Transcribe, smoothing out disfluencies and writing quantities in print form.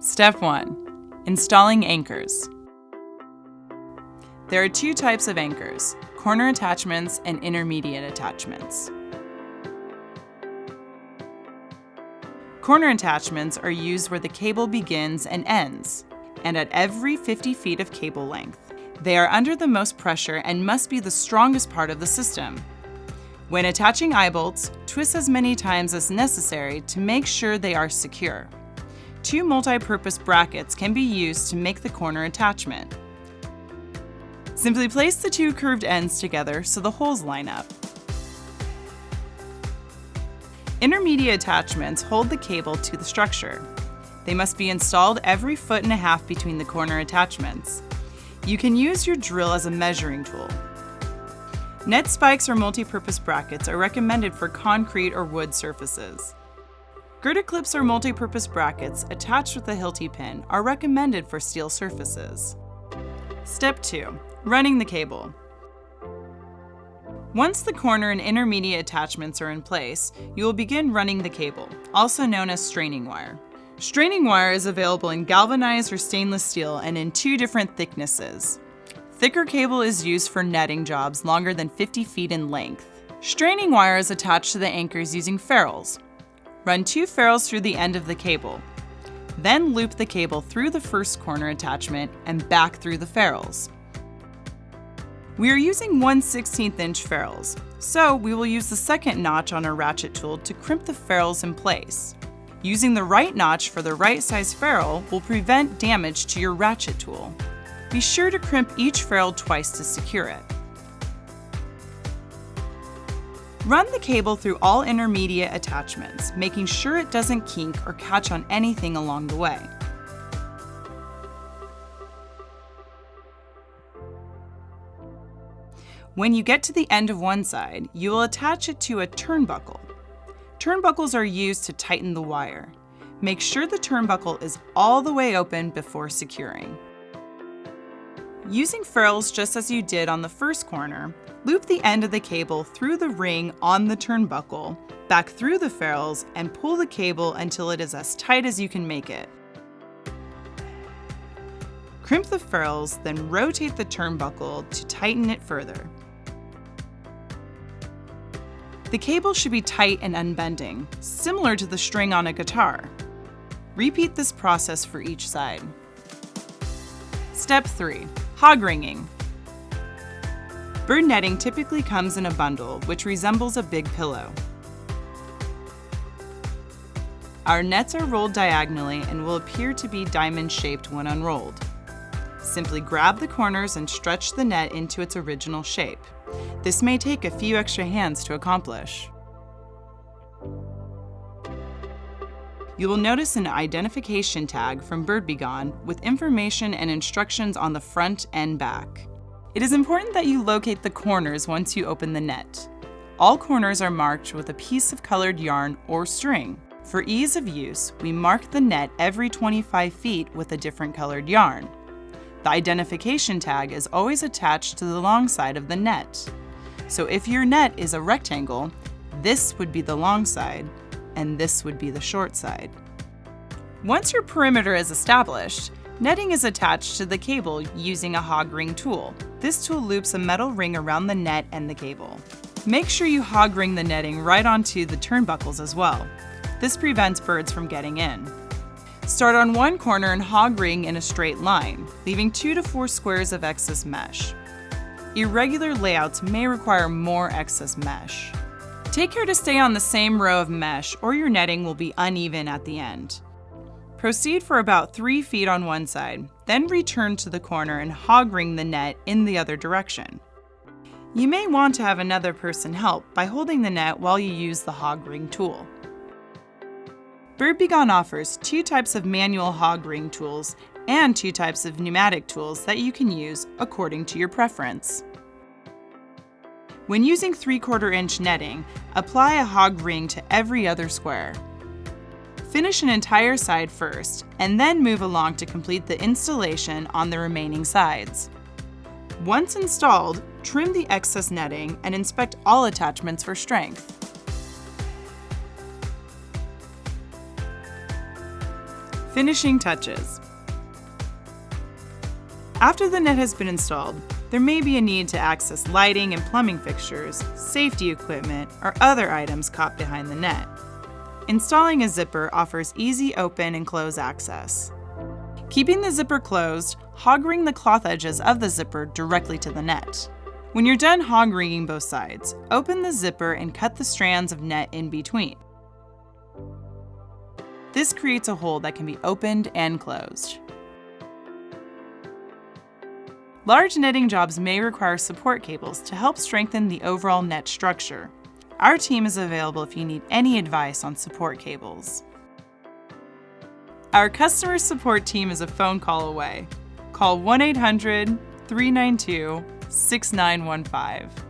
Step 1. Installing anchors. There are two types of anchors: corner attachments and intermediate attachments. Corner attachments are used where the cable begins and ends, and at every 50 feet of cable length. They are under the most pressure and must be the strongest part of the system. When attaching eye bolts, twist as many times as necessary to make sure they are secure. Two multi-purpose brackets can be used to make the corner attachment. Simply place the two curved ends together so the holes line up. Intermediate attachments hold the cable to the structure. They must be installed every 1.5 feet between the corner attachments. You can use your drill as a measuring tool. Net spikes or multi-purpose brackets are recommended for concrete or wood surfaces. Girder clips or multi-purpose brackets attached with a Hilti pin are recommended for steel surfaces. Step 2. Running the cable. Once the corner and intermediate attachments are in place, you will begin running the cable, also known as straining wire. Straining wire is available in galvanized or stainless steel and in two different thicknesses. Thicker cable is used for netting jobs longer than 50 feet in length. Straining wire is attached to the anchors using ferrules. Run 2 ferrules through the end of the cable. Then loop the cable through the first corner attachment and back through the ferrules. We are using 1/16 inch ferrules, so we will use the second notch on our ratchet tool to crimp the ferrules in place. Using the right notch for the right size ferrule will prevent damage to your ratchet tool. Be sure to crimp each ferrule twice to secure it. Run the cable through all intermediate attachments, making sure it doesn't kink or catch on anything along the way. When you get to the end of one side, you will attach it to a turnbuckle. Turnbuckles are used to tighten the wire. Make sure the turnbuckle is all the way open before securing. Using ferrules just as you did on the first corner, loop the end of the cable through the ring on the turnbuckle, back through the ferrules, and pull the cable until it is as tight as you can make it. Crimp the ferrules, then rotate the turnbuckle to tighten it further. The cable should be tight and unbending, similar to the string on a guitar. Repeat this process for each side. Step 3. Hog ringing. Bird netting typically comes in a bundle, which resembles a big pillow. Our nets are rolled diagonally and will appear to be diamond-shaped when unrolled. Simply grab the corners and stretch the net into its original shape. This may take a few extra hands to accomplish. You will notice an identification tag from Bird Be Gone with information and instructions on the front and back. It is important that you locate the corners once you open the net. All corners are marked with a piece of colored yarn or string. For ease of use, we mark the net every 25 feet with a different colored yarn. The identification tag is always attached to the long side of the net. So if your net is a rectangle, this would be the long side, and this would be the short side. Once your perimeter is established, netting is attached to the cable using a hog ring tool. This tool loops a metal ring around the net and the cable. Make sure you hog ring the netting right onto the turnbuckles as well. This prevents birds from getting in. Start on one corner and hog ring in a straight line, leaving 2 to 4 squares of excess mesh. Irregular layouts may require more excess mesh. Take care to stay on the same row of mesh or your netting will be uneven at the end. Proceed for about 3 feet on one side, then return to the corner and hog ring the net in the other direction. You may want to have another person help by holding the net while you use the hog ring tool. Bird Be Gone offers 2 types of manual hog ring tools and 2 types of pneumatic tools that you can use according to your preference. When using 3/4 inch netting, apply a hog ring to every other square. Finish an entire side first, and then move along to complete the installation on the remaining sides. Once installed, trim the excess netting and inspect all attachments for strength. Finishing touches. After the net has been installed, there may be a need to access lighting and plumbing fixtures, safety equipment, or other items caught behind the net. Installing a zipper offers easy open and close access. Keeping the zipper closed, hog ring the cloth edges of the zipper directly to the net. When you're done hog ringing both sides, open the zipper and cut the strands of net in between. This creates a hole that can be opened and closed. Large netting jobs may require support cables to help strengthen the overall net structure. Our team is available if you need any advice on support cables. Our customer support team is a phone call away. Call 1-800-392-6915.